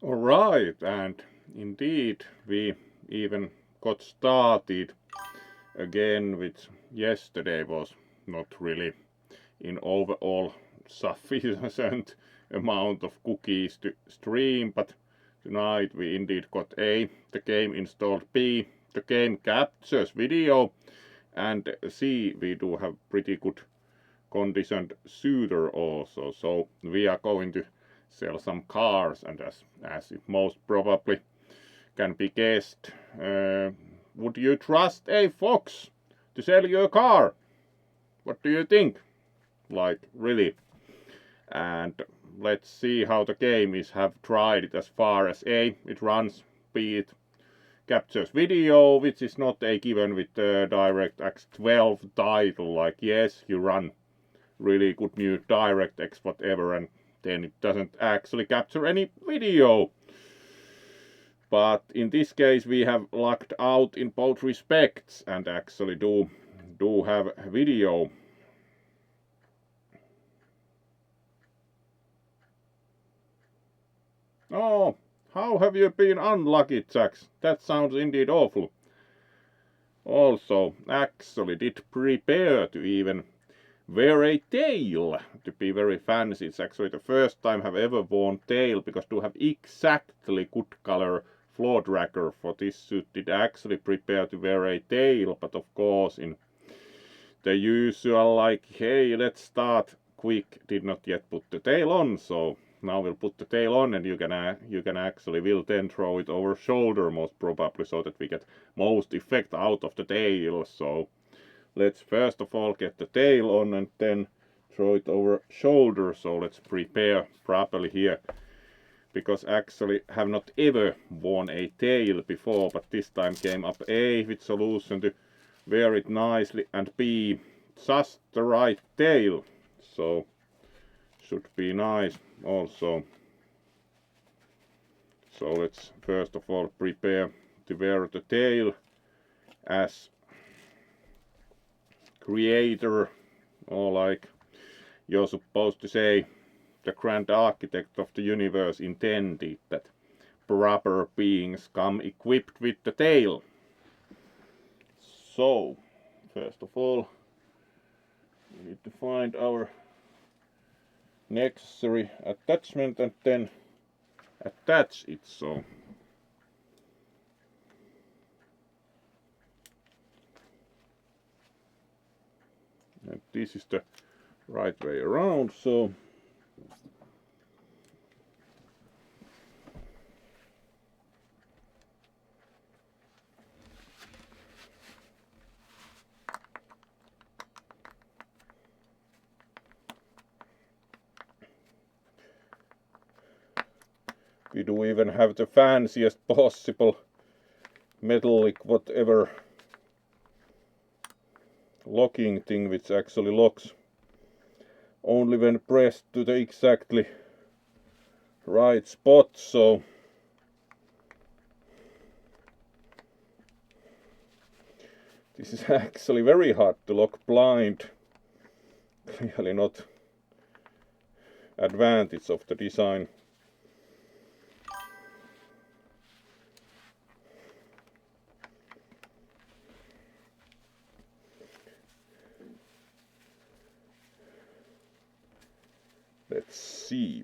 Alright, and indeed we even got started again, which yesterday was not really in overall sufficient amount of cookies to stream, but tonight we indeed got A, the game installed, B, the game captures video, and C, we do have pretty good conditioned shooter also. So we are going to sell some cars, and as it most probably can be guessed, would you trust a fox to sell you a car? What do you think? Like, really? And let's see how the game is. Have tried it as far as A, it runs, B, it captures video, which is not a given with the DirectX 12 title. Like, yes, you run really good new DirectX whatever, and then it doesn't actually capture any video. But in this case we have lucked out in both respects and actually do have video. Oh, how have you been unlucky, Jax? That sounds indeed awful. Also, actually did prepare to even wear a tail to be very fancy. It's actually the first time I've ever worn tail, because to have exactly good color floor dragger for this suit did actually prepare to wear a tail, but of course in the usual like, hey, let's start quick, did not yet put the tail on. So now we'll put the tail on, and you can actually will then throw it over shoulder most probably, so that we get most effect out of the tail. So let's first of all get the tail on and then throw it over shoulder. So let's prepare properly here, because actually have not ever worn a tail before, but this time came up A with solution to wear it nicely, and B, just the right tail. So should be nice also. So let's first of all prepare to wear the tail as creator, or like you're supposed to say, the grand architect of the universe intended that proper beings come equipped with the tail. So first of all we need to find our necessary attachment and then attach it. So and this is the right way around. So we do even have the fanciest possible metallic whatever locking thing, which actually locks only when pressed to the exactly right spot. So this is actually very hard to lock blind. Clearly not advantage of the design. Let's see.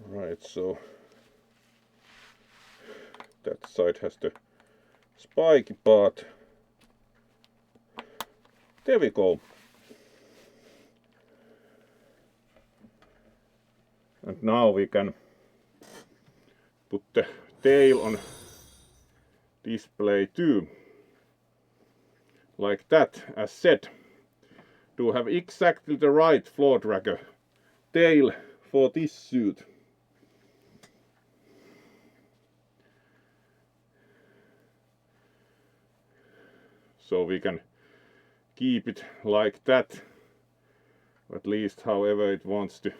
Right, so that side has the spiky part. There we go. And now we can put the tail on display too. Like that, as said. To have exactly the right floor dragger tail for this suit. So we can keep it like that, at least however it wants to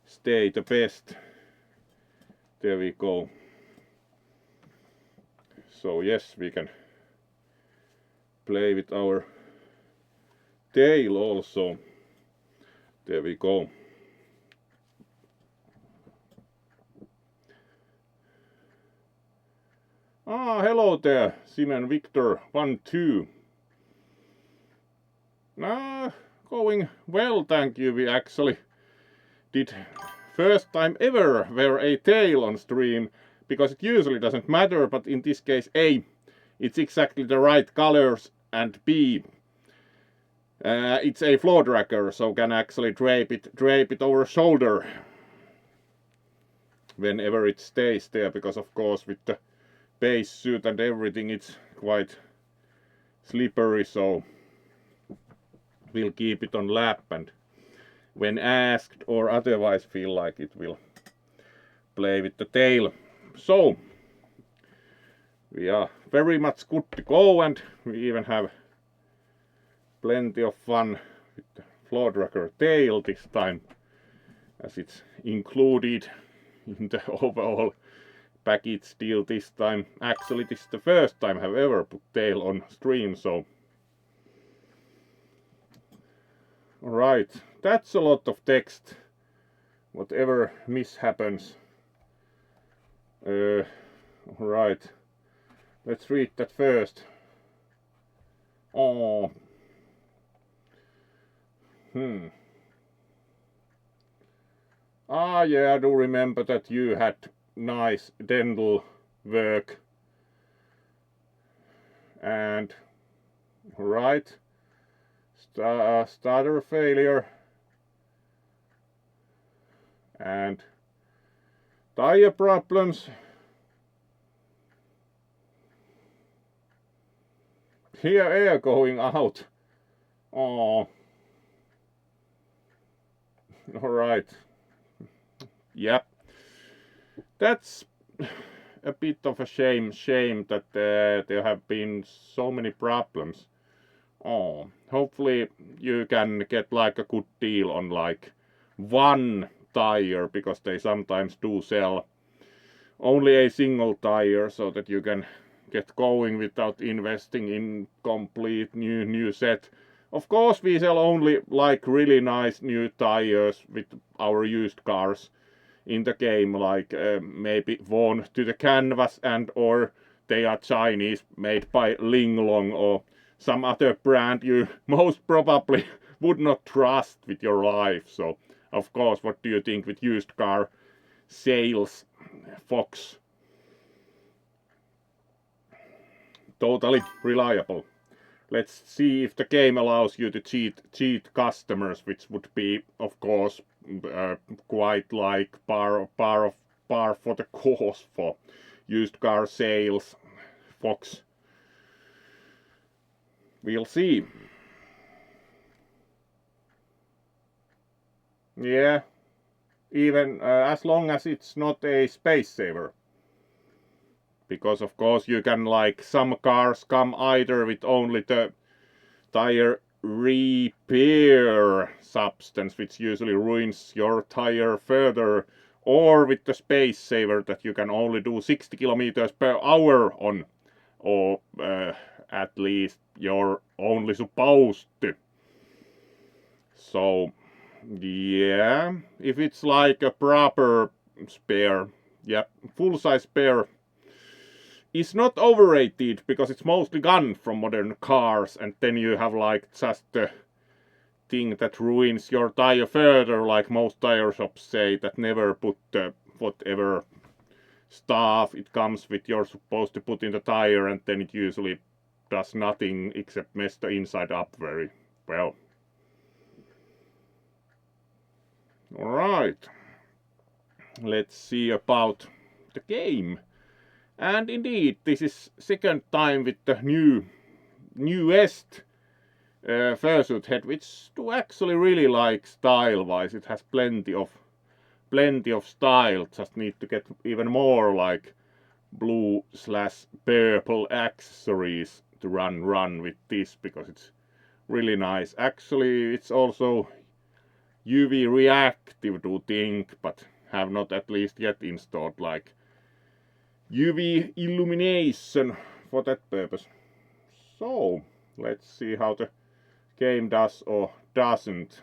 stay the best. There we go. So yes, we can play with our tail also. There we go. Hello there, Simon Victor 1-2. Going well, thank you. We actually did first time ever wear a tail on stream, because it usually doesn't matter, but in this case A, it's exactly the right colors, and B, it's a floor tracker, so can actually drape it over shoulder whenever it stays there, because of course with the base suit and everything it's quite slippery, so we'll keep it on lap, and when asked or otherwise feel like it, will play with the tail. So we are very much good to go, and we even have plenty of fun with the floor tracker tail this time, as it's included in the overall package deal this time. Actually, this is the first time I've ever put tail on stream, so alright, that's a lot of text. Whatever mishappens. Alright, let's read that first. Oh. Yeah, I do remember that you had nice dental work. And right, starter failure and tire problems. Here, air going out. Oh, all right. Yep, that's a bit of a shame that there have been so many problems. Oh, hopefully you can get like a good deal on like one tire, because they sometimes do sell only a single tire, so that you can get going without investing in complete new set. Of course, we sell only like really nice new tires with our used cars in the game, like maybe worn to the canvas, and or they are Chinese, made by Linglong or some other brand you most probably would not trust with your life. So of course, what do you think with used car sales, Fox? Totally reliable. Let's see if the game allows you to cheat customers, which would be, of course, quite like par for the course for used car sales, Fox. We'll see. Yeah, even as long as it's not a space saver. Because of course you can, like, some cars come either with only the tire repair substance, which usually ruins your tire further, or with the space saver that you can only do 60 kilometers per hour on, or at least you're only supposed to. So yeah, if it's like a proper spare, yeah, full-size spare is not overrated, because it's mostly gone from modern cars, and then you have like just the thing that ruins your tire further, like most tire shops say, that never put the whatever stuff it comes with you're supposed to put in the tire, and then it usually does nothing except mess the inside up very well. Alright, let's see about the game. And indeed, this is second time with the newest Fursuit head, which do actually really like style-wise. It has plenty of style. Just need to get even more like blue/purple accessories to run with this, because it's really nice. Actually, it's also UV reactive, do think, but have not at least yet installed like UV illumination for that purpose. So let's see how the game does or doesn't.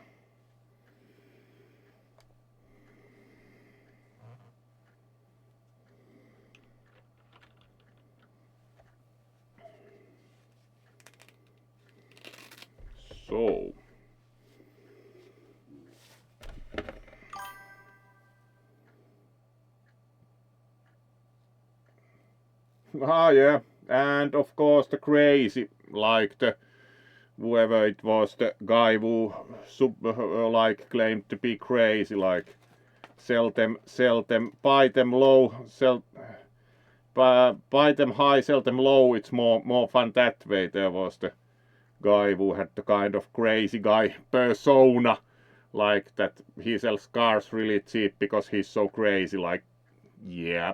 So. Ah, yeah, and of course the crazy, like the whoever it was, the guy who like claimed to be crazy, like sell them, buy them low, buy them high, sell them low. It's more fun that way. There was the guy who had the kind of crazy guy persona, like that he sells cars really cheap because he's so crazy. Like, yeah.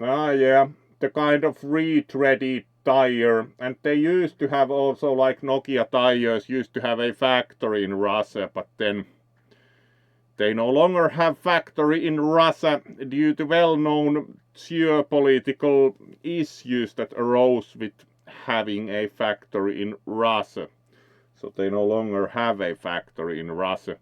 Ah, yeah, the kind of retreaded tire, and they used to have also, like Nokia tires used to have a factory in Russia, but then they no longer have factory in Russia due to well-known geopolitical issues that arose with having a factory in Russia. So they no longer have a factory in Russia.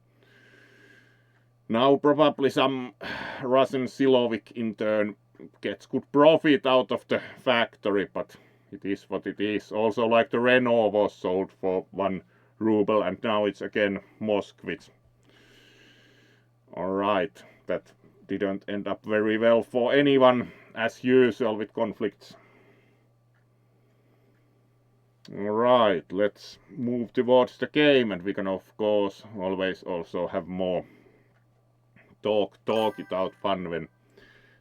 Now probably some Russian Silovik intern gets good profit out of the factory, but it is what it is. Also, like the Renault was sold for 1 ruble, and now it's again Moskvich. Alright, that didn't end up very well for anyone, as usual with conflicts. Alright, let's move towards the game, and we can of course always also have more talk it out fun when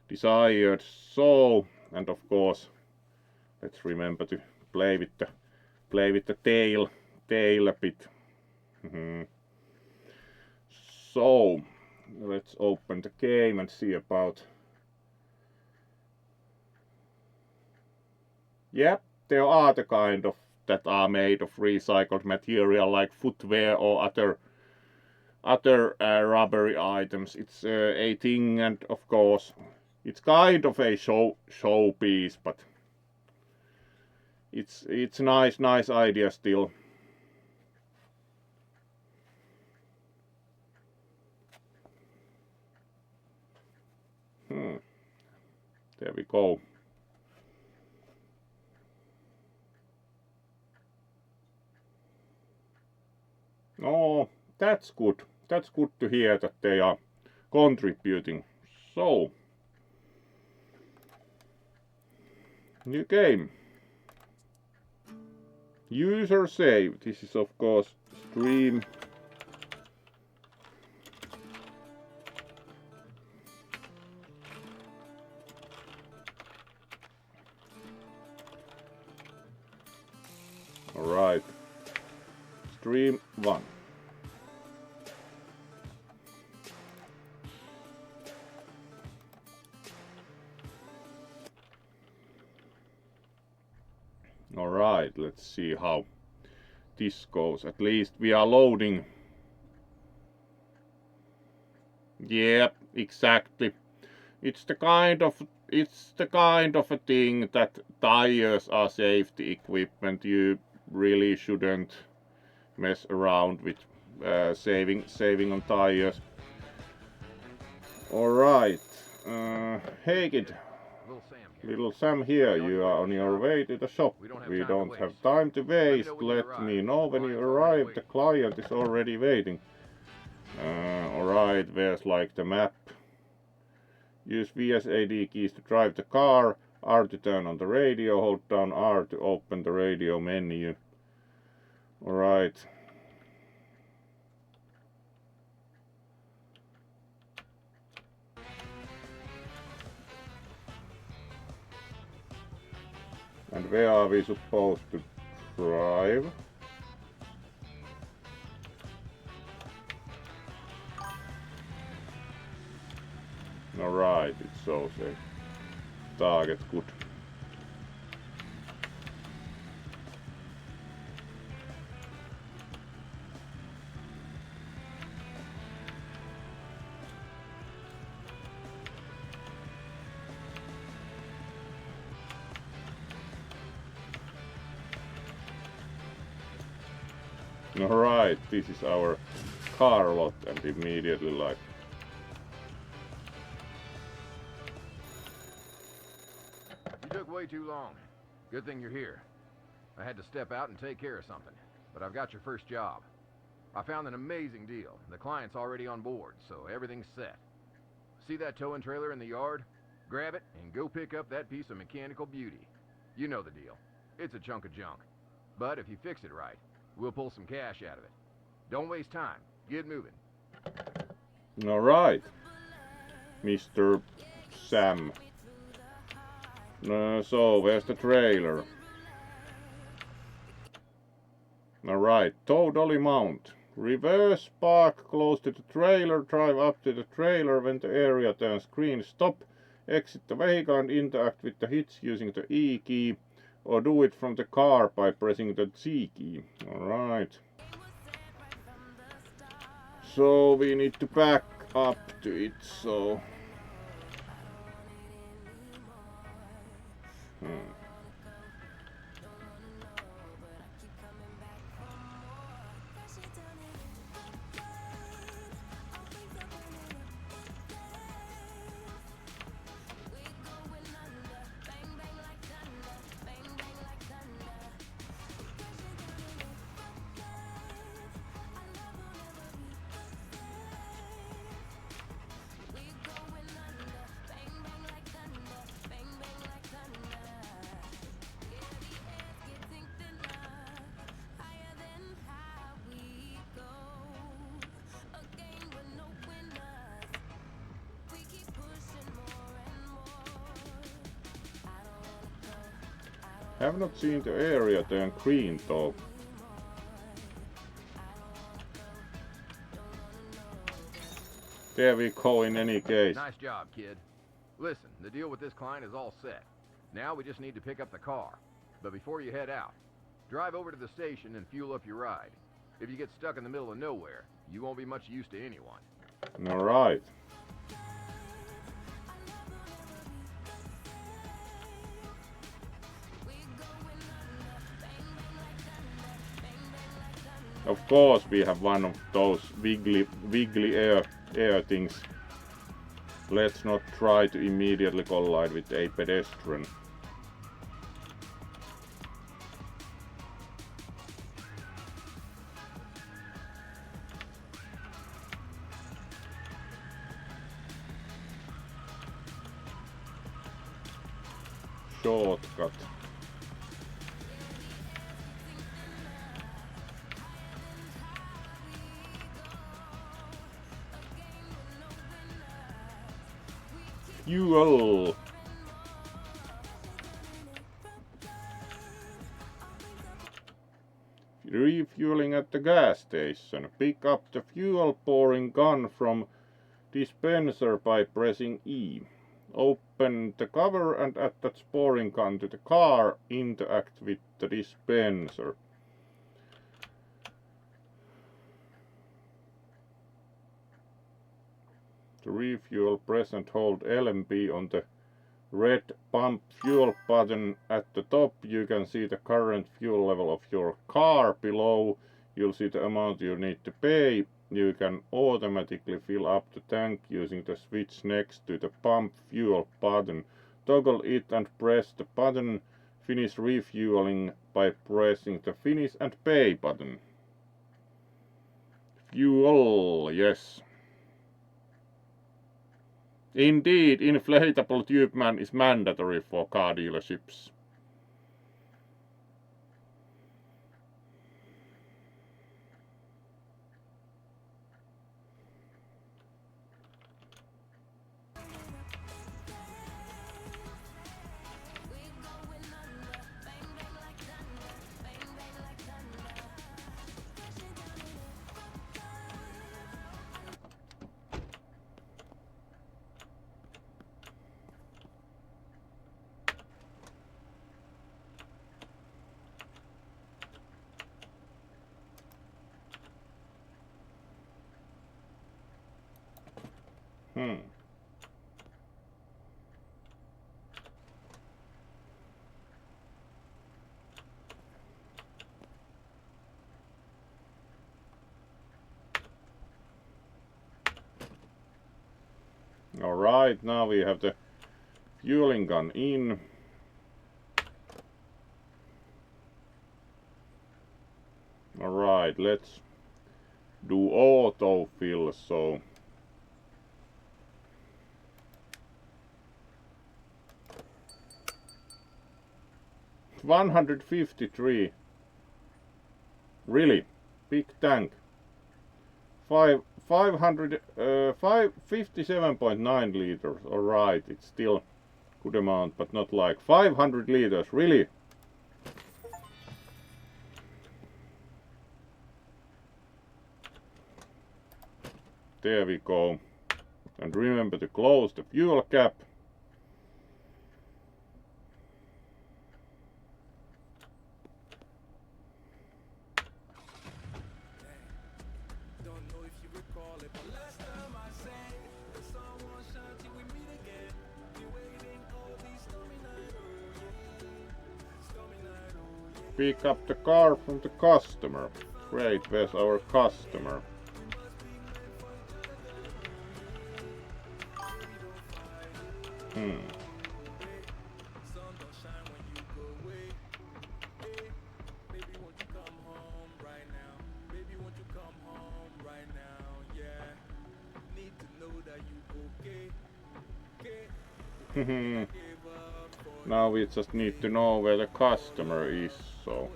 desired. So, and of course, let's remember to play with the tail a bit. So, let's open the game and see about. Yep, there are the kind of that are made of recycled material like footwear or other rubbery items. It's a thing, and of course it's kind of a show piece, but it's nice idea still. There we go. Oh, that's good. That's good to hear that they are contributing. So, new game. User save. This is of course stream. Alright. Stream 1. Alright, let's see how this goes. At least we are loading. Yep, exactly. It's the kind of a thing that tires are safety equipment. You really shouldn't mess around with saving on tires. Alright. Hey kid. Little Sam here, you are on your way to the shop. We don't have time to waste. Let me know when you arrive. The client is already waiting. Alright, where's like the map? Use VSAD keys to drive the car. R to turn on the radio. Hold down R to open the radio menu. Alright. And where are we supposed to drive? Alright, it's so safe. Target, good. Alright, this is our car a lot and immediately like... You took way too long. Good thing you're here. I had to step out and take care of something, but I've got your first job. I found an amazing deal. The client's already on board, so everything's set. See that towing trailer in the yard? Grab it and go pick up that piece of mechanical beauty. You know the deal. It's a chunk of junk. But if you fix it right, we'll pull some cash out of it. Don't waste time. Get moving. Alright, Mr. Sam. So, where's the trailer? Alright, tow dolly mount. Reverse park close to the trailer, drive up to the trailer when the area turns green, stop, exit the vehicle and interact with the hitch using the E key, or do it from the car by pressing the Z key. Alright. So we need to back up to it, so... Have not seen the area turn green though. There we go in any case. Nice job, kid. Listen, the deal with this client is all set. Now we just need to pick up the car. But before you head out, drive over to the station and fuel up your ride. If you get stuck in the middle of nowhere, you won't be much use to anyone. Alright. Of course we have one of those wiggly air things. Let's not try to immediately collide with a pedestrian. Shortcut. Fuel. Refueling at the gas station. Pick up the fuel pouring gun from dispenser by pressing E. Open the cover and attach pouring gun to the car. Interact with the dispenser. To refuel, press and hold LMB on the red pump fuel button. At the top you can see the current fuel level of your car. Below you'll see the amount you need to pay. You can automatically fill up the tank using the switch next to the pump fuel button. Toggle it and press the button. Finish refueling by pressing the finish and pay button. Fuel, yes. Indeed, inflatable tube man is mandatory for car dealerships. Alright, now we have the fueling gun in. Alright, let's do autofill, so 153. Really big tank. 57.9 liters. Alright, it's still good amount, but not like 500 liters, really. There we go. And remember to close the fuel cap. Pick up the car from the customer. Great, where's our customer? Now we just need to know where the customer is, so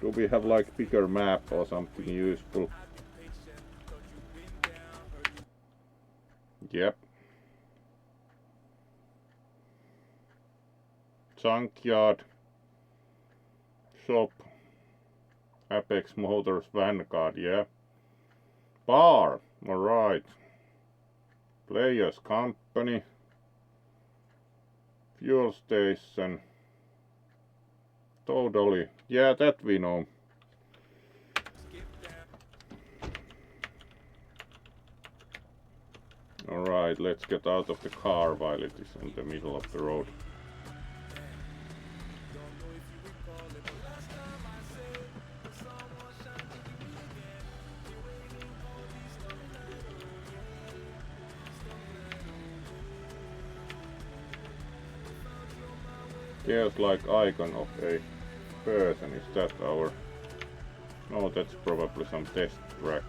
do we have like bigger map or something useful? Yep. Junkyard. Shop. Apex Motors Vanguard, yeah. Bar, alright. Players Company. Fuel station. Totally. Yeah, that we know. Alright, let's get out of the car while it is in the middle of the road. There's like icon of a person. Is that our... No, that's probably some test track.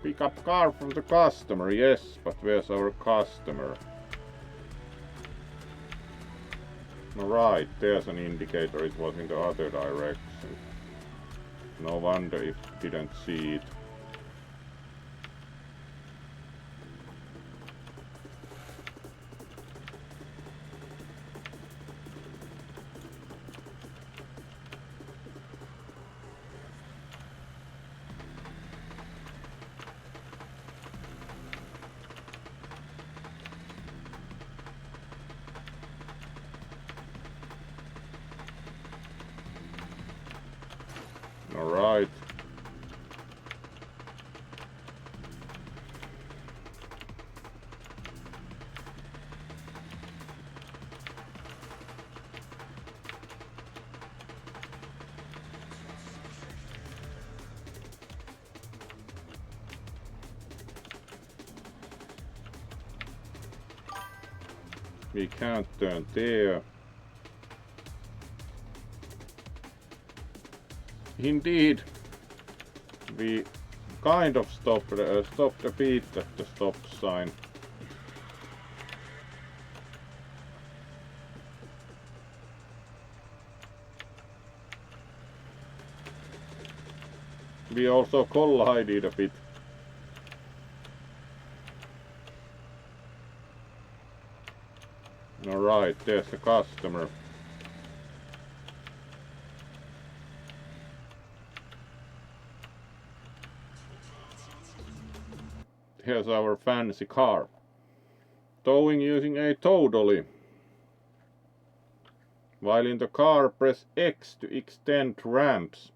Pick up car from the customer, yes, but where's our customer? Alright, there's an indicator, it was in the other direction. No wonder if didn't see it. Alright. We can't turn there. Indeed, we kind of stopped a bit at the stop sign. We also collided a bit. Alright, there's the customer. Here's our fancy car. Towing using a tow dolly. While in the car, press X to extend ramps.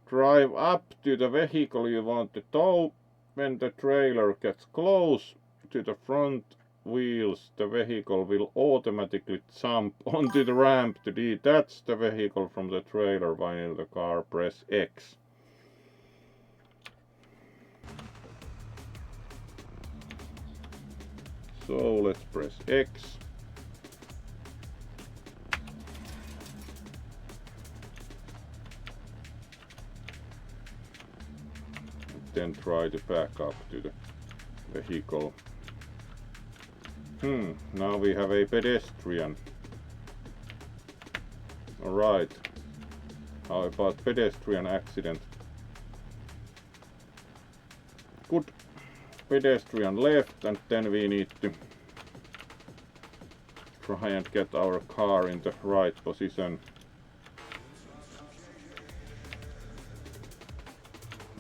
Drive up to the vehicle you want to tow. When the trailer gets close to the front wheels, the vehicle will automatically jump onto the ramp to detach the vehicle from the trailer. While in the car, press X. So let's press X. Then try to back up to the vehicle. Now we have a pedestrian. Alright. How about pedestrian accident? Good. Pedestrian left, and then we need to try and get our car in the right position.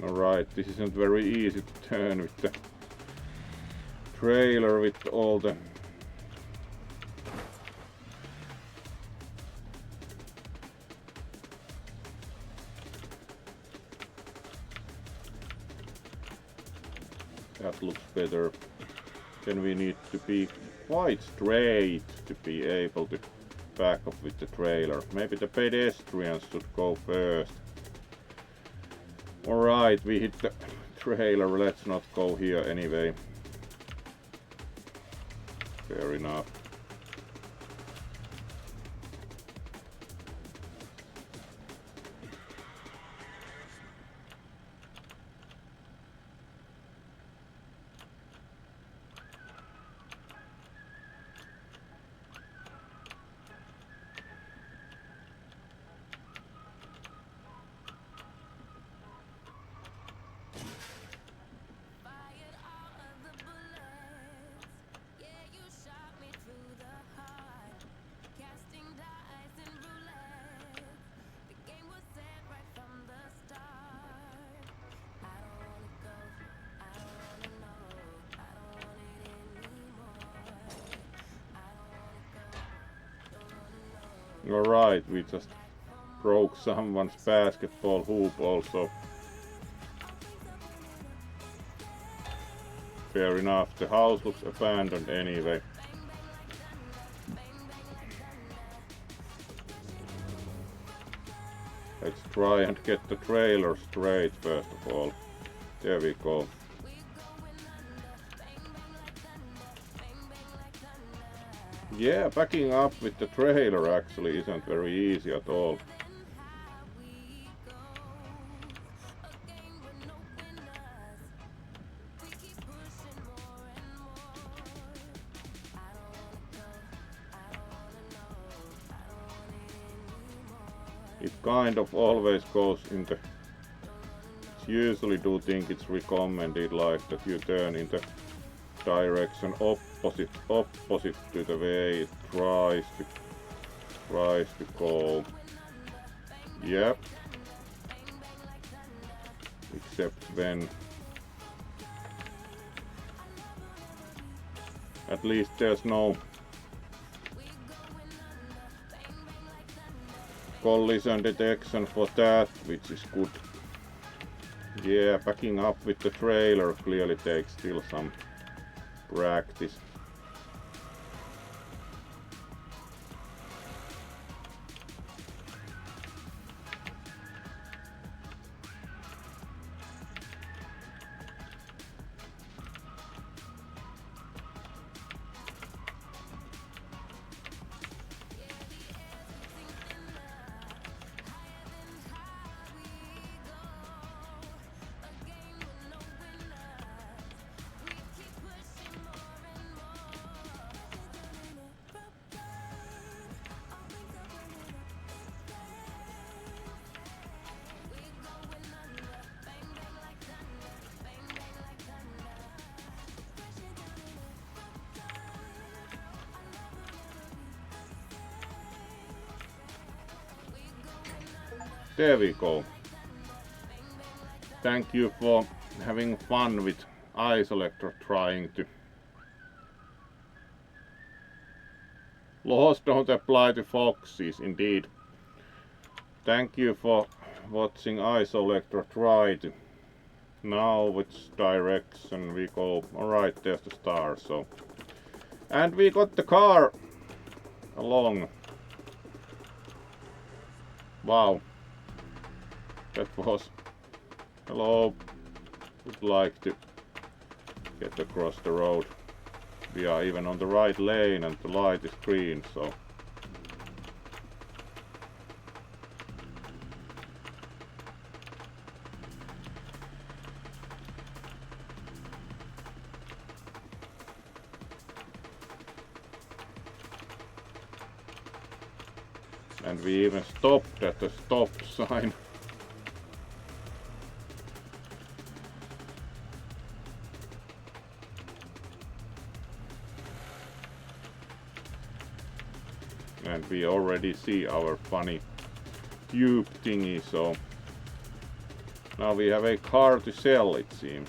Alright, this isn't very easy to turn with the trailer with all the that looks better. Then we need to be quite straight to be able to back up with the trailer. Maybe the pedestrians should go first. Alright, we hit the trailer, let's not go here anyway. Fair enough. Alright, we just broke someone's basketball hoop also. Fair enough, the house looks abandoned anyway. Let's try and get the trailer straight first of all. There we go. Yeah, backing up with the trailer actually isn't very easy at all. It kind of always goes in the... Usually do think it's recommended like that you turn in the direction opposite to the way it tries to go. Yep. Except when at least there's no collision detection for that, which is good. Yeah, backing up with the trailer clearly takes still some practice. There we go. Thank you for having fun with eye selector trying to... Laws don't apply to foxes, indeed. Thank you for watching eye selector try to... Now which direction we go? Alright, there's the star, so... And we got the car along. Wow. That was... Hello. Would like to get across the road. we are even on the right lane and the light is green, so and we even stopped at the stop sign. And we already see our funny tube thingy, so now we have a car to sell, it seems.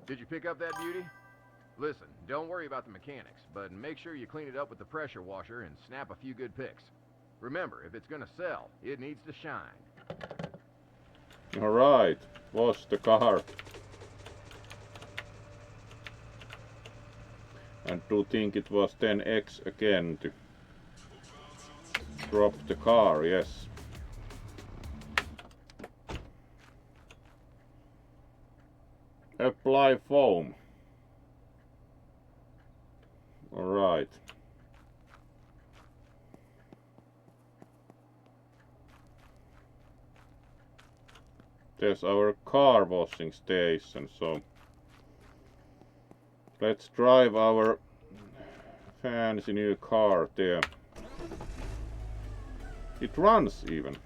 Did you pick up that beauty? Listen, don't worry about the mechanics, but make sure you clean it up with the pressure washer and snap a few good pics. Remember, if it's gonna sell, it needs to shine. Alright, wash the car. And do think it was 10x again to drop the car, yes. Apply foam. Alright. There's our car washing station, so let's drive our fancy new car there. It runs even.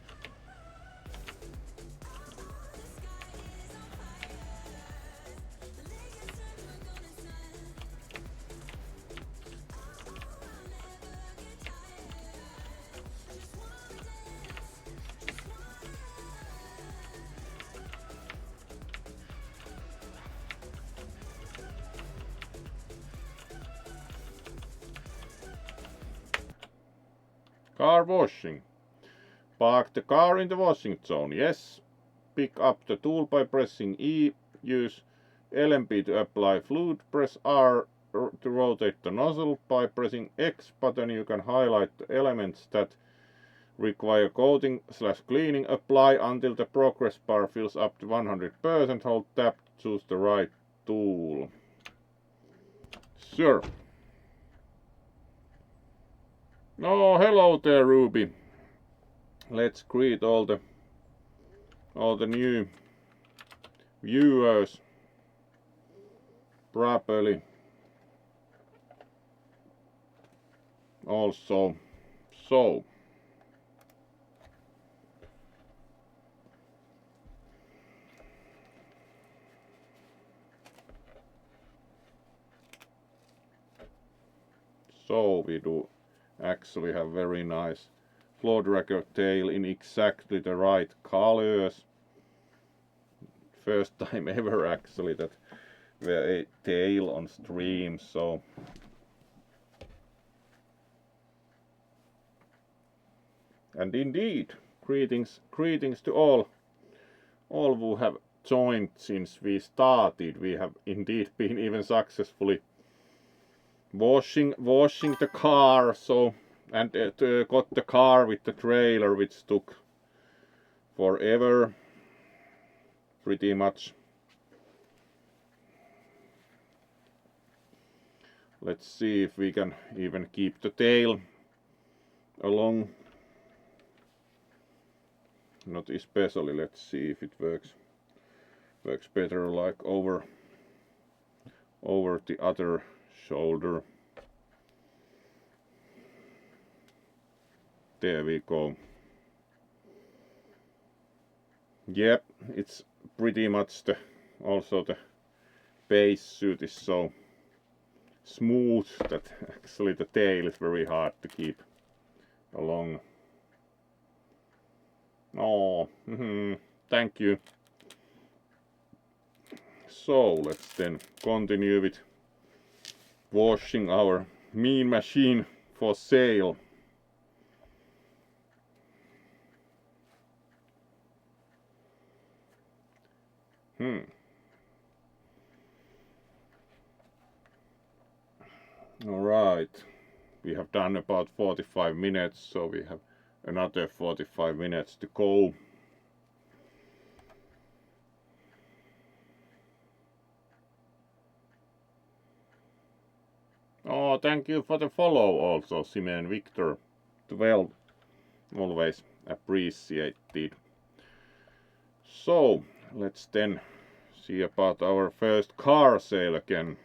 Car washing. Park the car in the washing zone. Yes. Pick up the tool by pressing E. Use LMP to apply fluid. Press R to rotate the nozzle. By pressing X button you can highlight the elements that require coating/cleaning. Apply until the progress bar fills up to 100%. Hold tab to choose the right tool. Sure. Oh, hello there, Ruby. Let's greet all the new viewers properly. Also, so we do actually have very nice floor dragger tail in exactly the right colors. First time ever actually that we're a tail on stream, so and indeed greetings to all who have joined since we started. We have indeed been even successfully washing the car, so and got the car with the trailer, which took forever pretty much. Let's see if we can even keep the tail along. Not especially. Let's see if it works better like over the other shoulder. There we go. Yep, it's pretty much also the base suit is so smooth that actually the tail is very hard to keep along. Oh, thank you. So let's then continue with washing our mean machine for sale. Alright, we have done about 45 minutes, so we have another 45 minutes to go. Oh, thank you for the follow also, Simeon Victor 12. Always appreciated. So, let's then see about our first car sale again.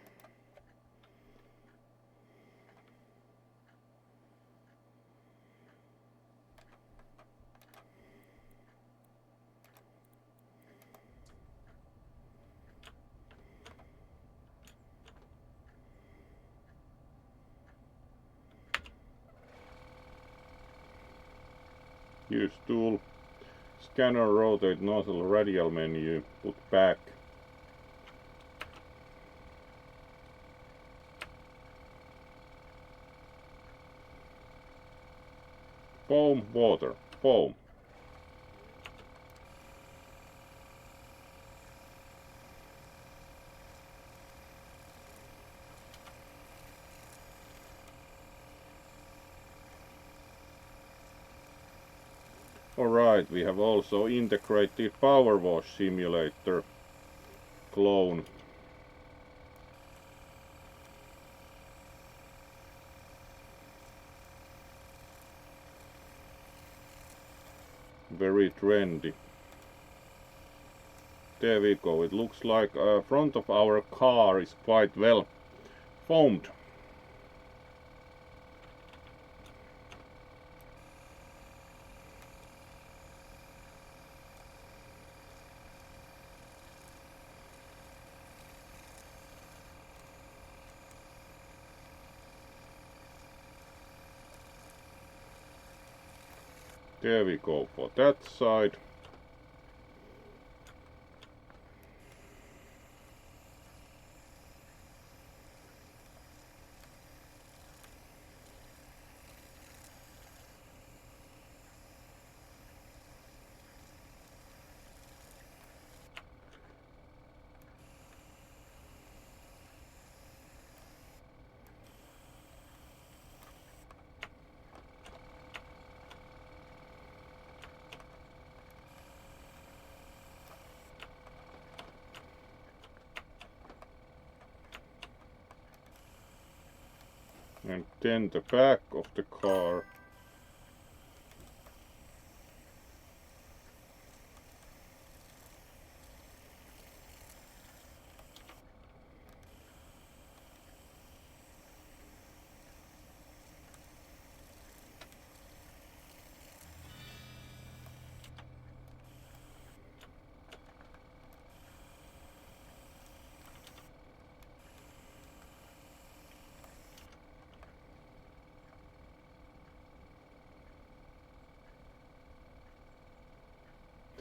Use tool. Scanner rotate nozzle radial menu. Put back. Foam, water, foam. Alright, we have also integrated power wash simulator clone. Very trendy. There we go. It looks like front of our car is quite well foamed. There we go for that side. And then the back of the car.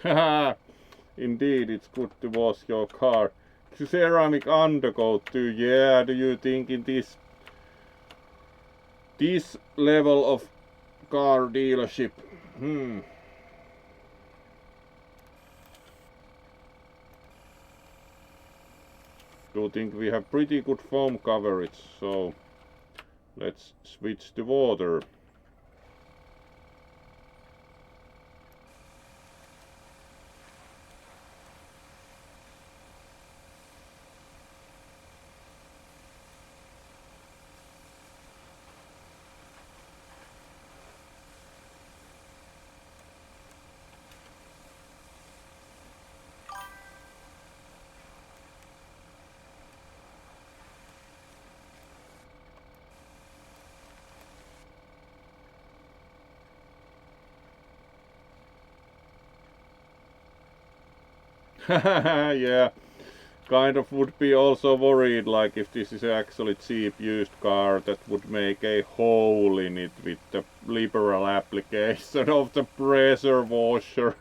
Haha, indeed, it's good to wash your car. Ceramic undercoat too. Yeah, do you think in this level of car dealership? Do think we have pretty good foam coverage, so let's switch to water. Yeah, kind of would be also worried, like if this is actually cheap used car that would make a hole in it with the liberal application of the pressure washer.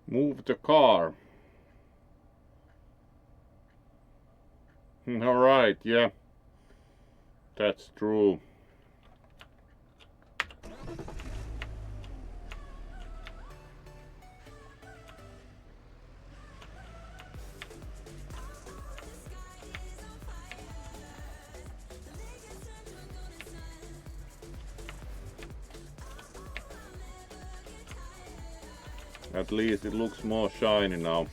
Move the car. Alright, yeah. That's true. At least it looks more shiny now.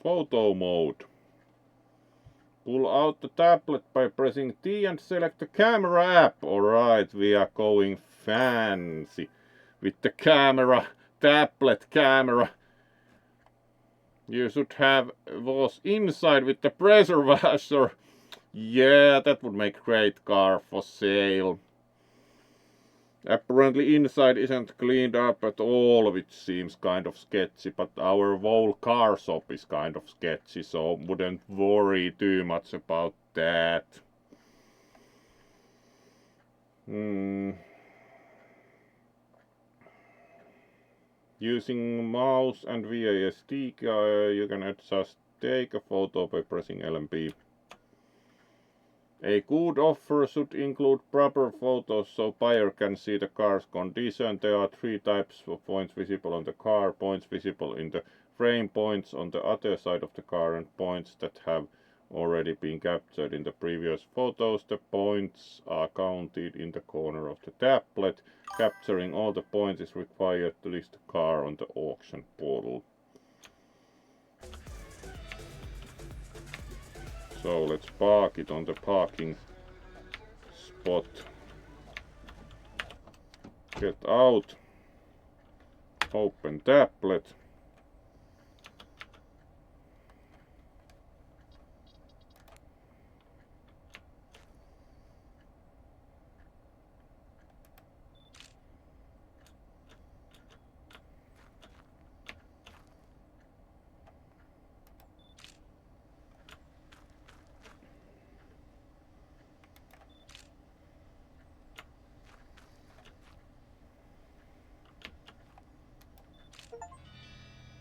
Photo mode. Pull out the tablet by pressing T and select the camera app. Alright, we are going fancy with the camera, tablet camera. You should have was inside with the pressure washer. Yeah, that would make great car for sale. Apparently inside isn't cleaned up at all, which seems kind of sketchy, but our whole car shop is kind of sketchy, so wouldn't worry too much about that. Using mouse and VASD, you can adjust take a photo by pressing LMB. A good offer should include proper photos so buyer can see the car's condition. There are 3 types of points visible on the car: points visible in the frame, points on the other side of the car, and points that have already been captured in the previous photos. The points are counted in the corner of the tablet. Capturing all the points is required to list the car on the auction portal. So let's park it on the parking spot. Get out. Open tablet.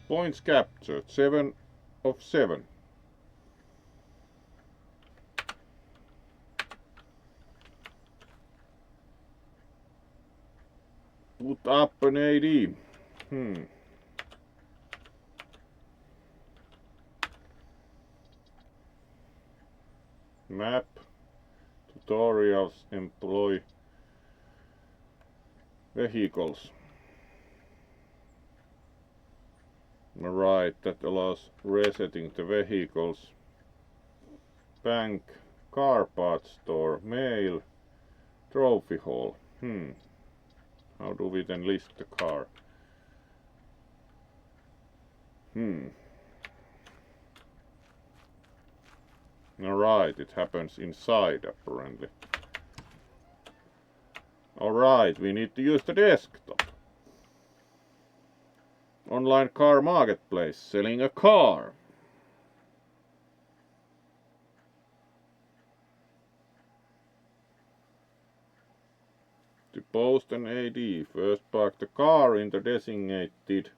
Points captured, 7 of 7. Put up an AD. Map, tutorials, employ vehicles. Right, that allows resetting the vehicles. Bank, car parts store, mail, trophy hall. How do we then list the car? Alright, it happens inside apparently. Alright, we need to use the desktop. Online car marketplace, selling a car. To post an AD, first park the car in the designated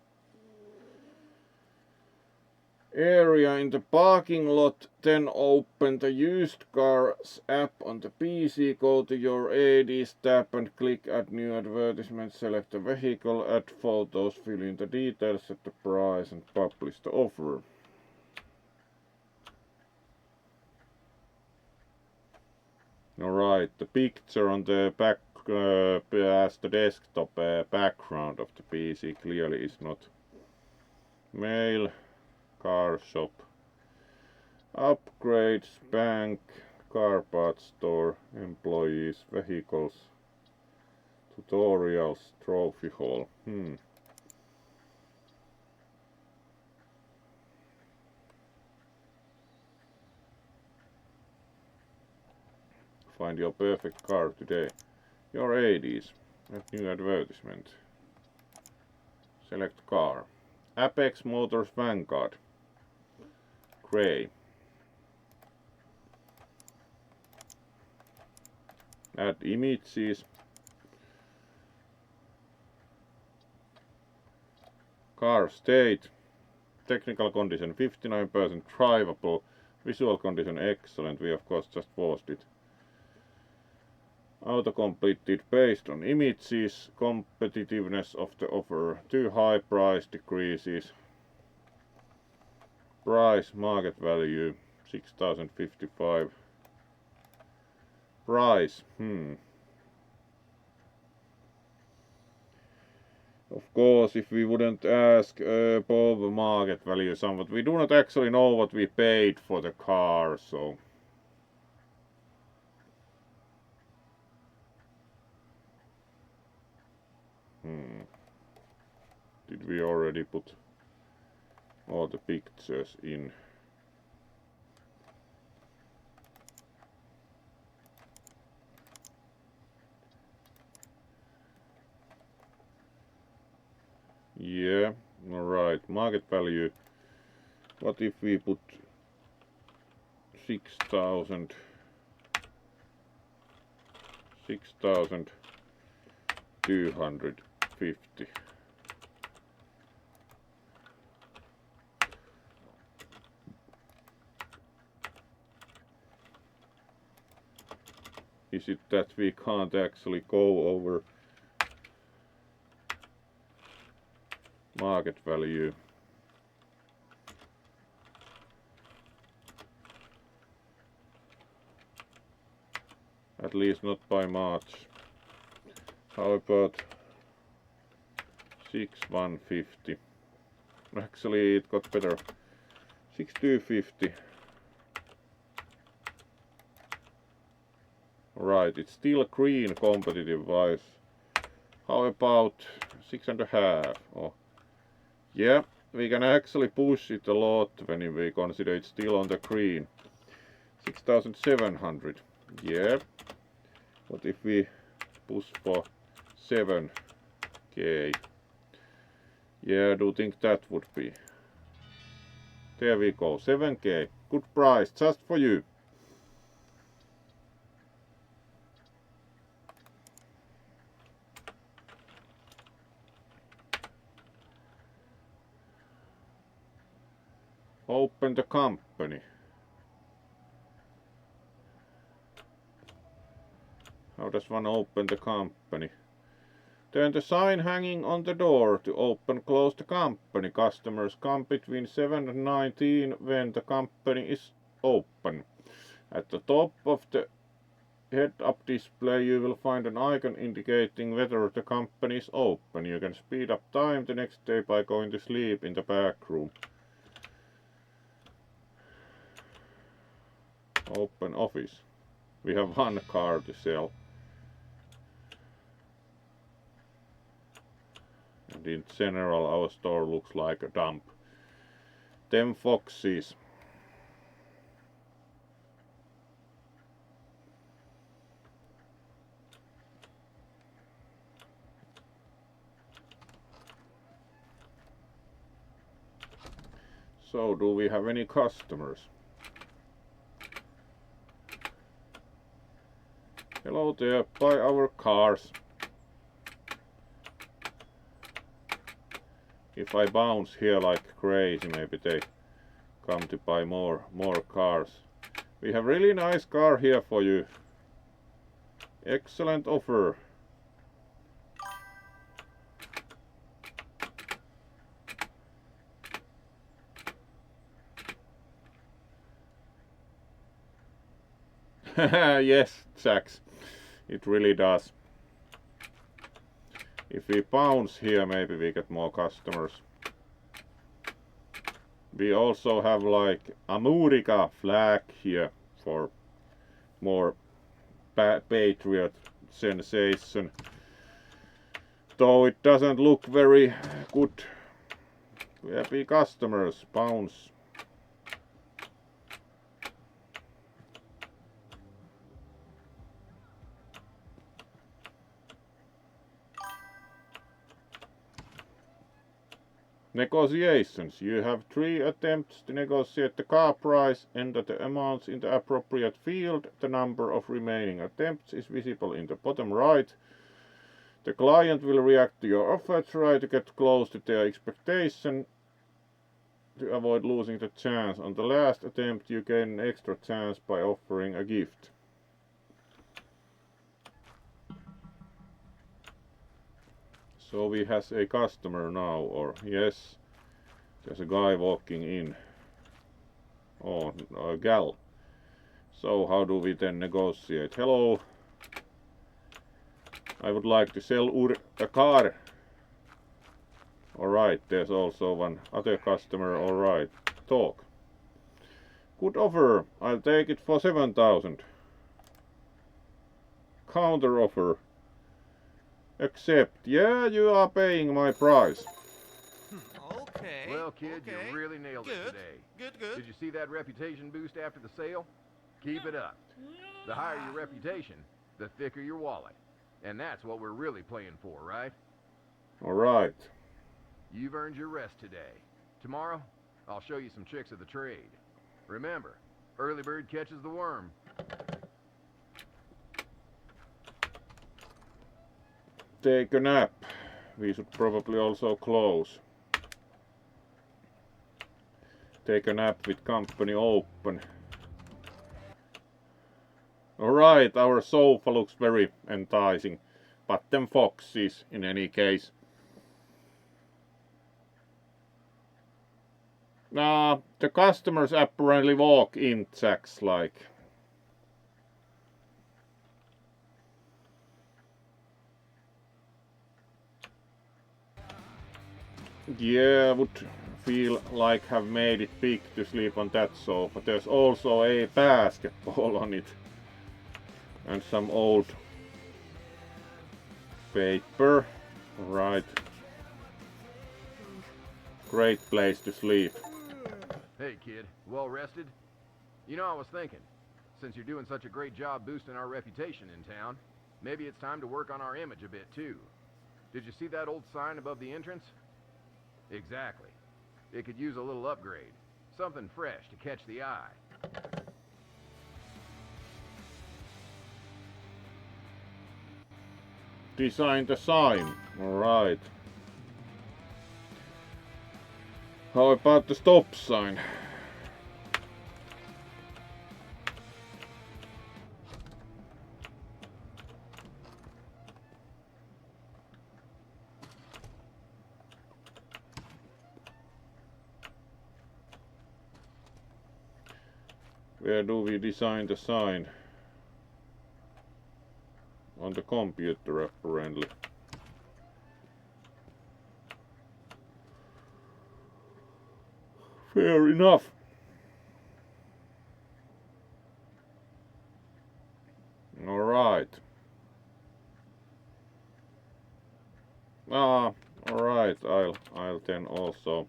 area in the parking lot, then open the used cars app on the PC, go to your ADs tab and click add new advertisement, select the vehicle, add photos, fill in the details, set the price and publish the offer. Alright, the picture on the back as the desktop background of the PC clearly is not mail. Car shop, upgrades, bank, car parts store, employees, vehicles, tutorials, trophy hall. Find your perfect car today. Your ADs. Add new advertisement. Select car. Apex Motors Vanguard. Gray. Add images. Car state. Technical condition 59%, drivable. Visual condition excellent. We of course just paused it. Auto completed based on images. Competitiveness of the offer. Too high, price decreases. Price market value 6,055. Price. Of course, if we wouldn't ask above market value somewhat, we do not actually know what we paid for the car, so. Did we already put all the pictures in? Yeah, alright, market value. What if we put 6,000? 6,250. Is it that we can't actually go over market value? At least not by March. How about 6,150? Actually, it got better. 6,250. Right, it's still green competitive wise. How about 6.5? Oh, yeah, we can actually push it a lot when we consider it's still on the green. 6,700. Yeah. What if we push for 7k? Yeah, I do think that would be. There we go, 7k. Good price, just for you. Open the company. How does one open the company? Turn the sign hanging on the door to open close the company. Customers come between 7 and 19 when the company is open. At the top of the head-up display you will find an icon indicating whether the company is open. You can speed up time the next day by going to sleep in the back room. Open office. We have one car to sell. And in general our store looks like a dump. 10 foxes. So, do we have any customers? Hello there, buy our cars. If I bounce here like crazy, maybe they come to buy more cars. We have really nice car here for you. Excellent offer. Yes, Jax, it really does. If we bounce here, maybe we get more customers. We also have like America flag here for more patriot sensation. Though it doesn't look very good. Happy customers, bounce. Negotiations. You have 3 attempts to negotiate the car price. Enter the amounts in the appropriate field. The number of remaining attempts is visible in the bottom right. The client will react to your offer, try to get close to their expectation to avoid losing the chance. On the last attempt you gain an extra chance by offering a gift. So we has a customer now, or yes, there's a guy walking in. Oh, a gal. So how do we then negotiate? Hello, I would like to sell a car. Alright, there's also one other customer. Alright, talk. Good offer, I'll take it for 7,000. Counter offer. Accept. Yeah, you are paying my price. Okay. Well, kid, you really nailed it today. Good. Did you see that reputation boost after the sale? Keep it up. The higher your reputation, the thicker your wallet. And that's what we're really playing for, right? Alright. You've earned your rest today. Tomorrow, I'll show you some tricks of the trade. Remember, early bird catches the worm. Take a nap. We should probably also close. Take a nap with company open. Alright, our sofa looks very enticing. But them foxes in any case. The customers apparently walk in jacks like. Yeah, would feel like have made it big to sleep on that sofa. There's also a basketball on it. And some old paper. Right. Great place to sleep. Hey kid, well rested? You know, I was thinking, since you're doing such a great job boosting our reputation in town, maybe it's time to work on our image a bit too. Did you see that old sign above the entrance? Exactly. It could use a little upgrade. Something fresh to catch the eye. Design the sign. Alright. How about the stop sign? Where do we design the sign? On the computer apparently. Fair enough. Alright. Alright, I'll then also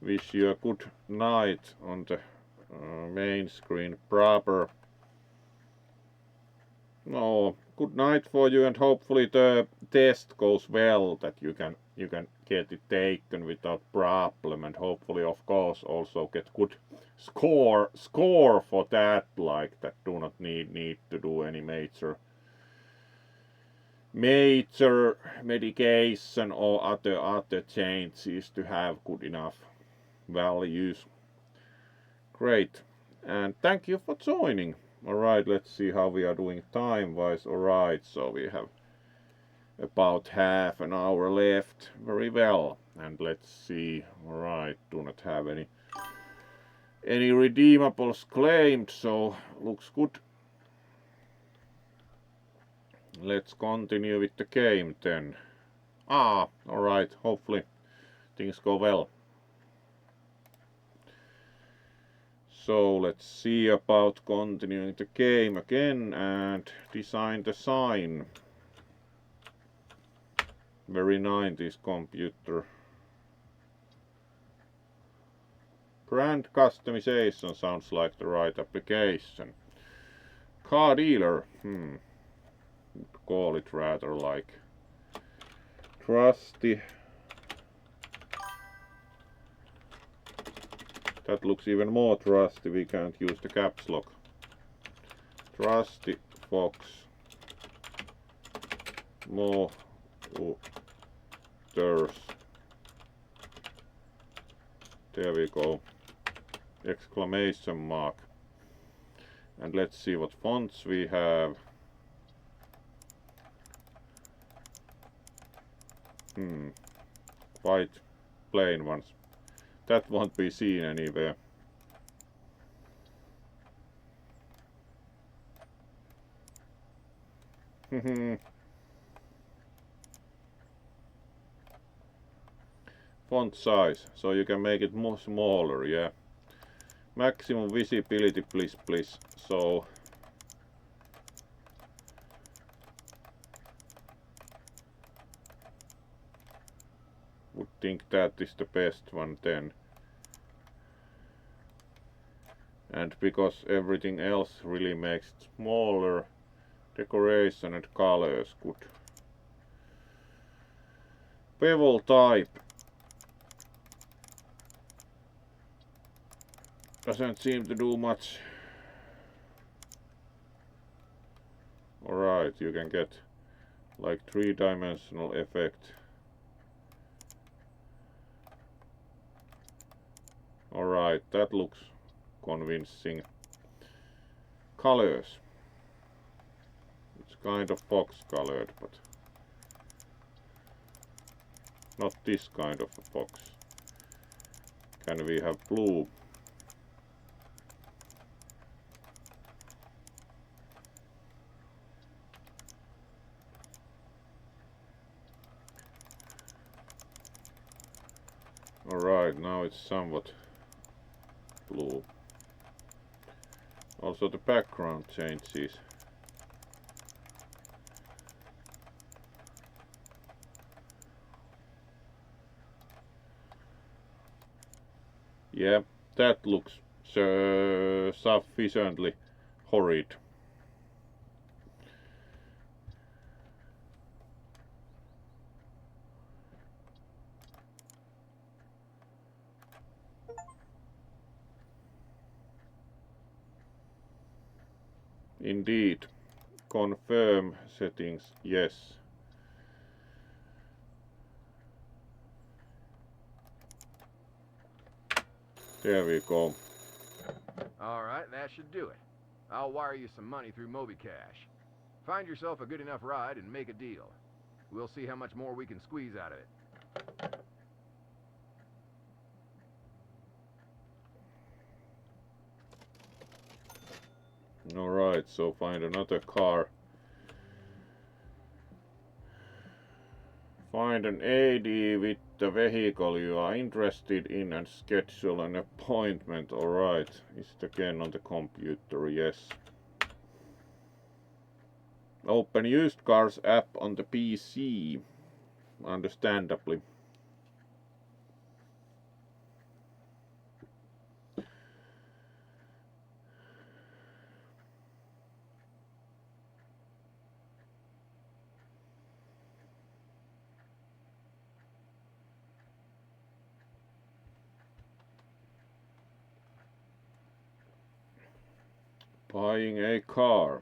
wish you a good night on the main screen proper. No, good night for you, and hopefully the test goes well, that you can get it taken without problem, and hopefully of course also get good score for that, like that do not need to do any major medication or other changes to have good enough values. Great, and thank you for joining. Alright, let's see how we are doing time wise. Alright, so we have about half an hour left. Very well. And let's see. Alright, do not have any redeemables claimed, so looks good. Let's continue with the game then. Alright, hopefully things go well. So let's see about continuing the game again and design the sign. Very 90s computer. Brand customization sounds like the right application. Car dealer, call it rather like trusty That looks even more trusty. We can't use the caps lock. Trusty Fox. More others. There we go. Exclamation mark. And let's see what fonts we have. Quite plain ones. That won't be seen anywhere. Font size, so you can make it more smaller, yeah. Maximum visibility, please. So would think that is the best one then. And because everything else really makes it smaller, decoration and colors good. Bevel type doesn't seem to do much. Alright, you can get like 3-dimensional effect. Alright, that looks convincing. Colors. It's kind of fox colored, but not this kind of a fox. Can we have blue? Alright, now it's somewhat blue. Also the background changes. Yeah, that looks sufficiently horrid. Indeed. Confirm settings, yes. There we go. Alright, that should do it. I'll wire you some money through MobiCash. Find yourself a good enough ride and make a deal. We'll see how much more we can squeeze out of it. Alright, so find another car. Find an AD with the vehicle you are interested in and schedule an appointment. Alright, is it again on the computer? Yes. Open used cars app on the PC. Understandably. Buying a car.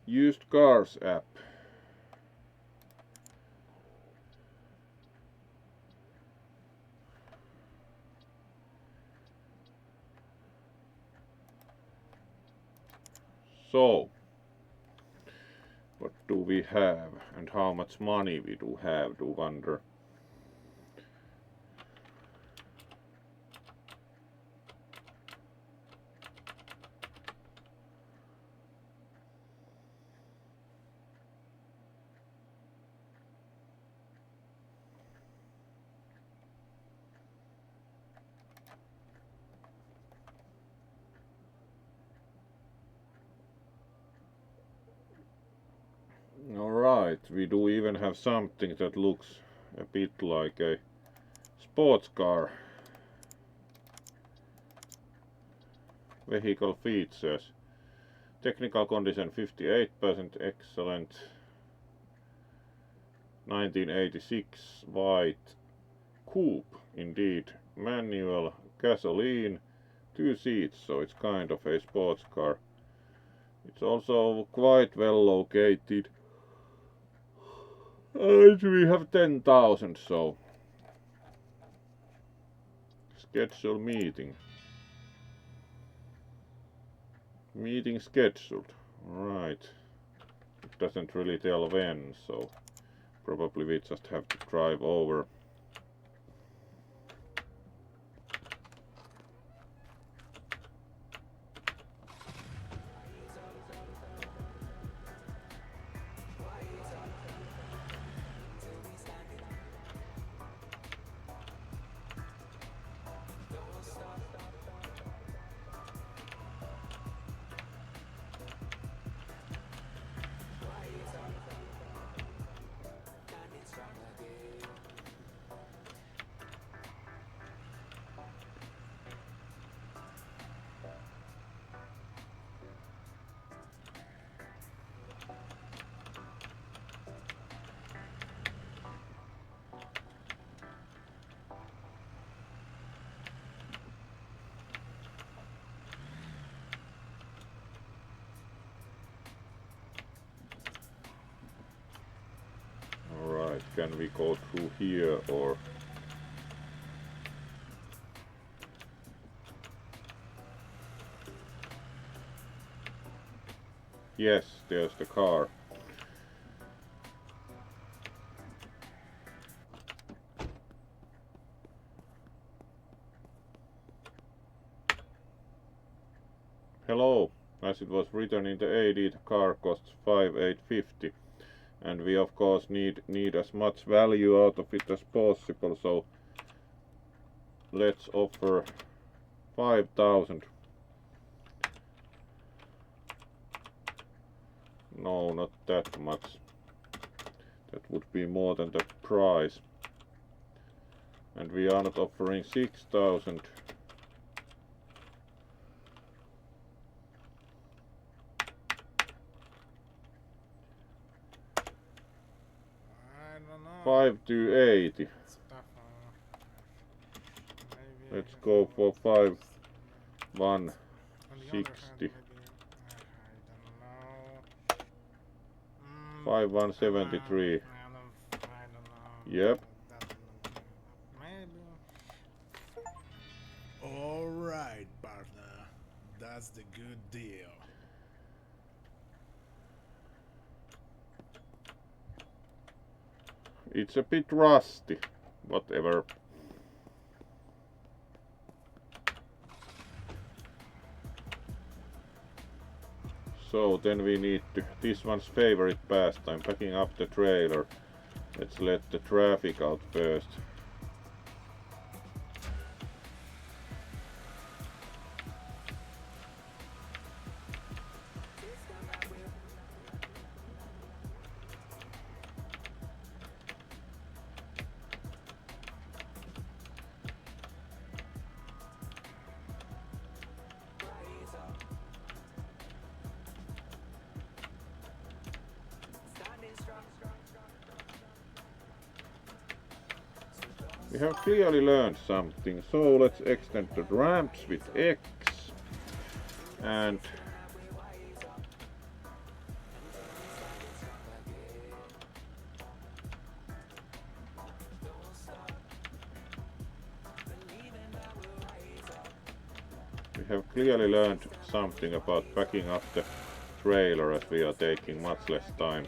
Used cars app. So, what do we have and how much money we do have, do wonder. Alright, we do even have something that looks a bit like a sports car. vehicle features. Technical condition 58%, excellent. 1986 white coupe, indeed. Manual, gasoline, 2 seats, so it's kind of a sports car. It's also quite well located. And we have 10,000, so schedule meeting. Meeting scheduled. Right. It doesn't really tell when, so probably we just have to drive over. Alright, can we go through here or... Yes, there's the car. Hello, as it was written in the AD, the car costs 5,850, and we of course need as much value out of it as possible, so let's offer 5,000. No, not that much. That would be more than the price. And we are not offering 6,000. I don't know. 5,280. It's tough. Maybe Let's go for 5,160. on the other hand, maybe, I don't know. 5,173. I don't know. Yep. Maybe. Alright, partner. That's the good deal. It's a bit rusty. Whatever. So then we need to, this one's favorite pastime, packing up the trailer. Let's let the traffic out first. We have clearly learned something, so let's extend the ramps with X and we have clearly learned something about backing up the trailer as we are taking much less time.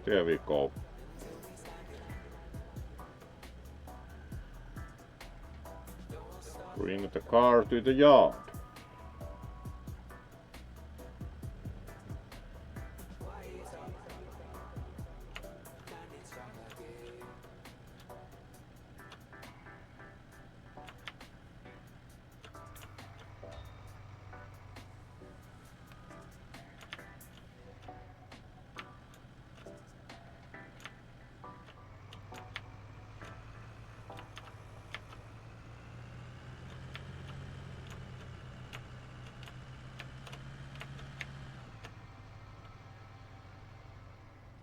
There we go. Bring the car to the yard.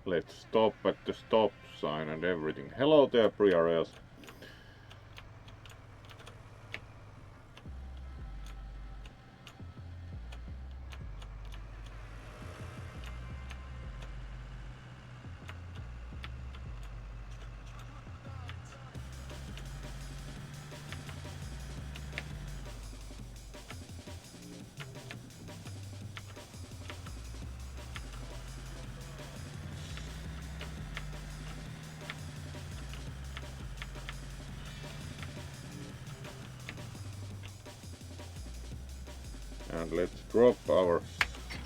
Let's stop at the stop sign and everything. Hello there, Priareos. And let's drop our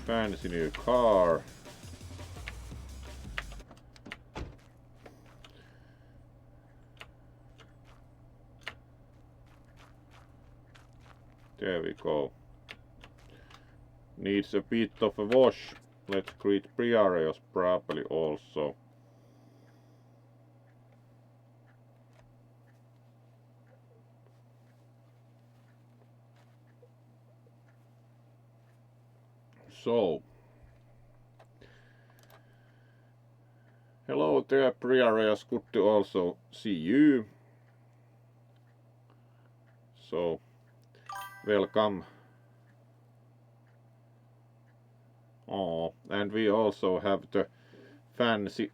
fancy new car. There we go. Needs a bit of a wash. Let's greet Priareos properly also. So, hello there, Priareos. Good to also see you. So, welcome. Oh, and we also have the fancy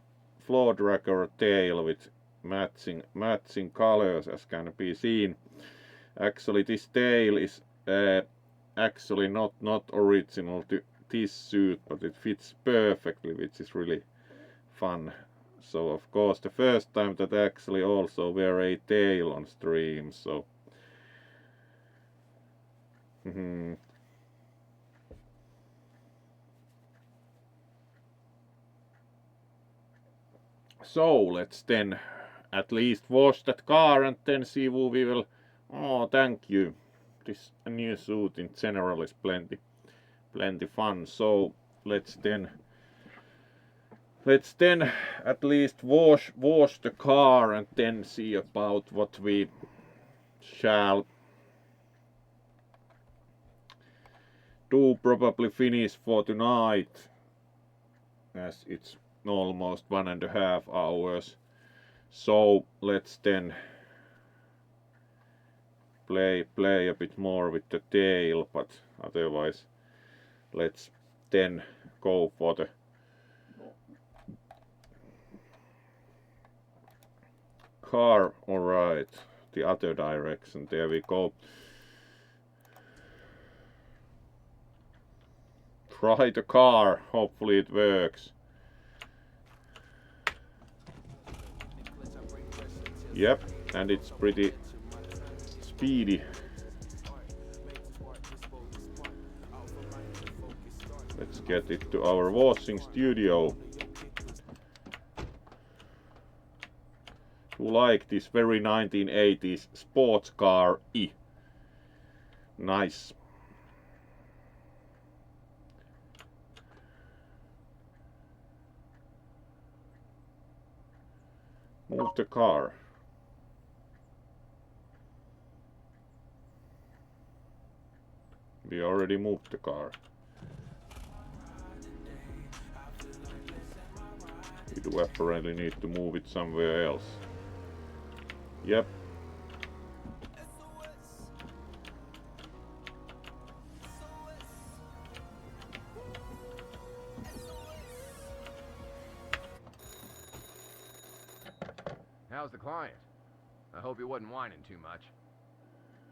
floor dragger tail with matching colors, as can be seen. Actually, this tail is actually not original to this suit, but it fits perfectly, which is really fun. So of course the first time that I actually also wear a tail on stream, so so let's then at least wash that car and then see who we will. Oh, thank you. This new suit in general is plenty fun. So let's then at least wash the car and then see about what we shall do. Probably finish for tonight, as it's almost 1.5 hours. So let's then play a bit more with the tail, but otherwise let's then go for the car. Alright, the other direction. There we go. Try the car, hopefully it works. Yep, and it's pretty speedy. Let's get it to our washing studio. You like this very 1980s sports car? Nice. Move the car. We already moved the car. We do apparently need to move it somewhere else. Yep. How's the client? I hope he wasn't whining too much.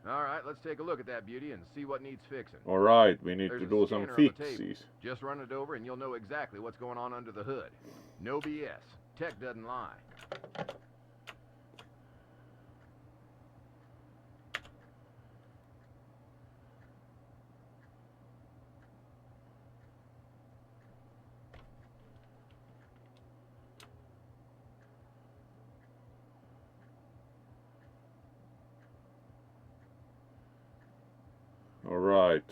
Alright, let's take a look at that beauty and see what needs fixing. Alright, we need There's to a do some scanner on the fixes. table. Just run it over and you'll know exactly what's going on under the hood. No BS. Tech doesn't lie. Alright.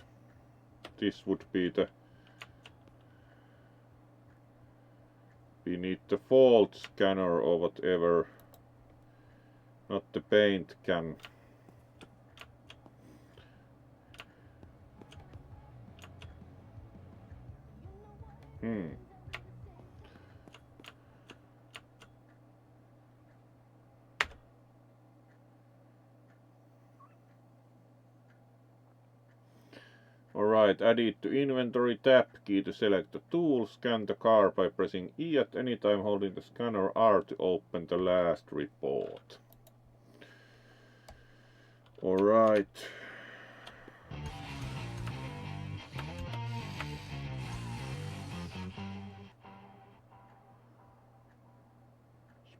This would be the... We need the fault scanner or whatever. Not the paint can. Get added to inventory, tap key to select the tool, scan the car by pressing E at any time holding the scanner R to open the last report. Alright.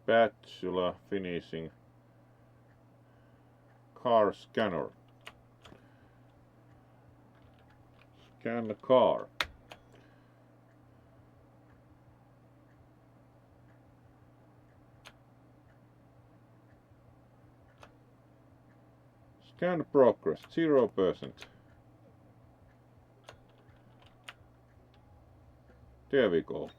Spatula finishing. Car scanner. Scan the car. Scan progress 0%. There we go.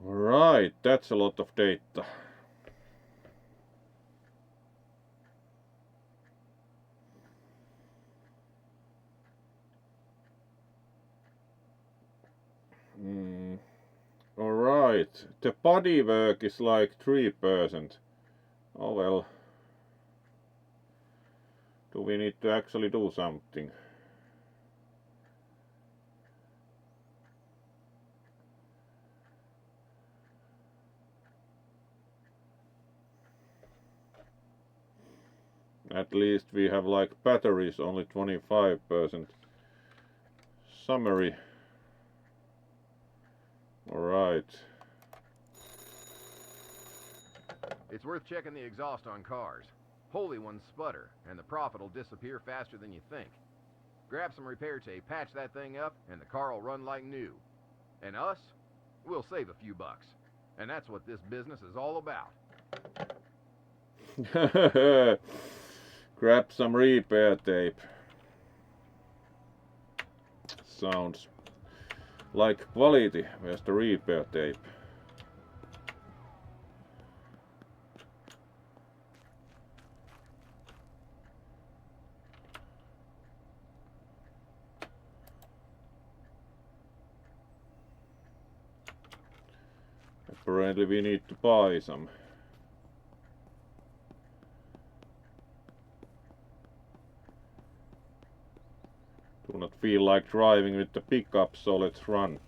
Alright, that's a lot of data. Alright, the bodywork is like 3%. Oh well. Do we need to actually do something? At least we have like batteries only 25%. Summary. Alright. It's worth checking the exhaust on cars. Holy ones sputter, and the profit will disappear faster than you think. Grab some repair tape, patch that thing up, and the car will run like new. And us? We'll save a few bucks. And that's what this business is all about. Grab some repair tape. Sounds like quality. Where's the repair tape? Apparently we need to buy some. Do not feel like driving with the pickup, so let's run.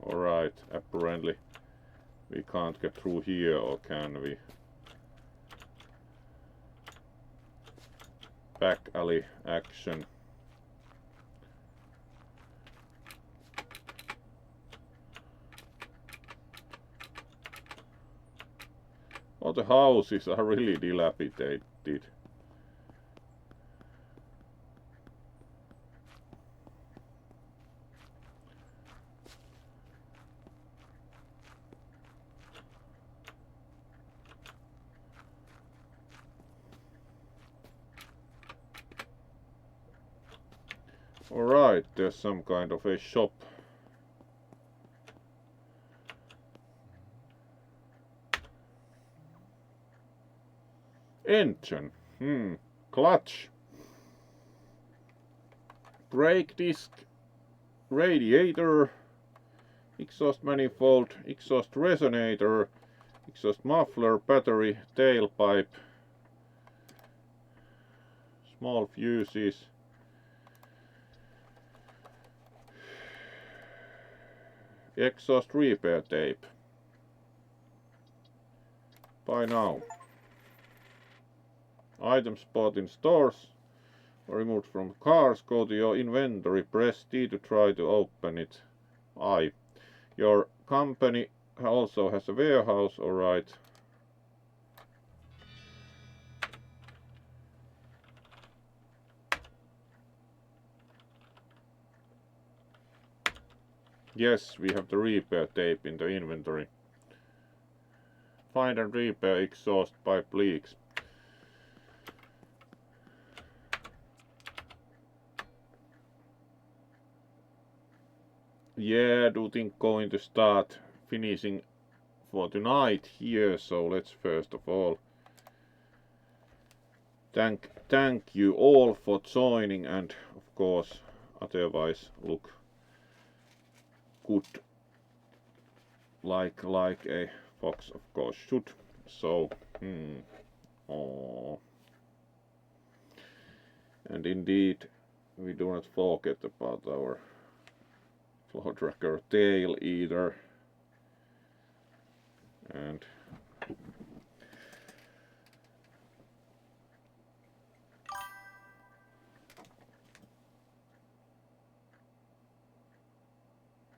Alright, apparently we can't get through here, or can we? Back alley action. Oh, the houses are really dilapidated. Alright, there's some kind of a shop. Engine. Clutch. Brake disc. Radiator. Exhaust manifold. Exhaust resonator. Exhaust muffler. Battery. Tailpipe. Small fuses. Exhaust repair tape. Buy now. Items bought in stores or removed from cars. Go to your inventory. Press T to try to open it. Your company also has a warehouse, alright. Yes, we have the repair tape in the inventory. Find and repair exhaust pipe leaks. Yeah, I do think going to start finishing for tonight here, so let's first of all thank you all for joining, and of course otherwise look good like a fox of course should. So oh. And indeed we do not forget about our floor tracker tail either. And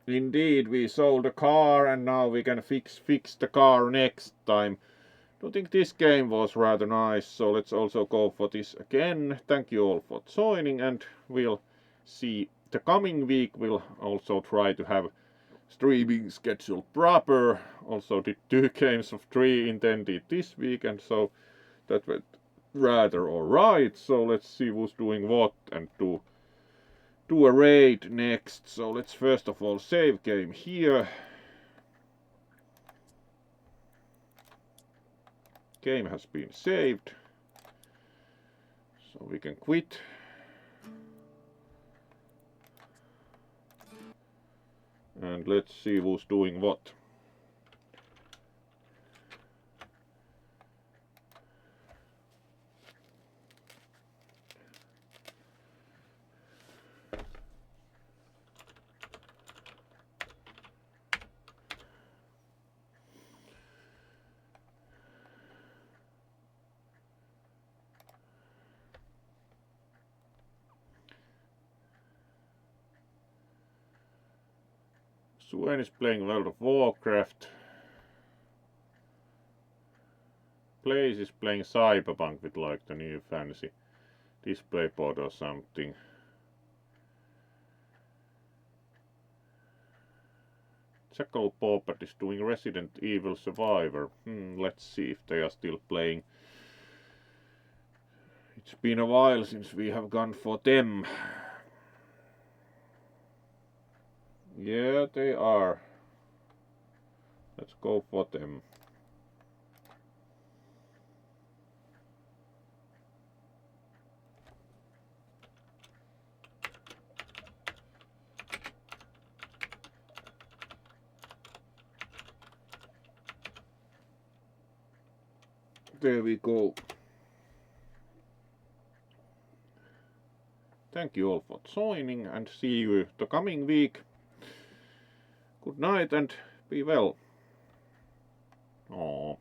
indeed we sold a car and now we can fix the car next time. I think this game was rather nice, so let's also go for this again. Thank you all for joining, and we'll see the coming week. We'll also try to have streaming schedule proper. Also did 2 games of 3 intended this week, and so that went rather alright. So let's see who's doing what and do a raid next. So let's first of all save game here. Game has been saved, so we can quit. And let's see who's doing what. Suen is playing World of Warcraft. Blaze is playing Cyberpunk with like the new fancy display board or something. Jackal Poppet is doing Resident Evil Survivor. Let's see if they are still playing. It's been a while since we have gone for them. Yeah, they are. Let's go for them. There we go. Thank you all for joining and see you the coming week. Good night and be well. Aww.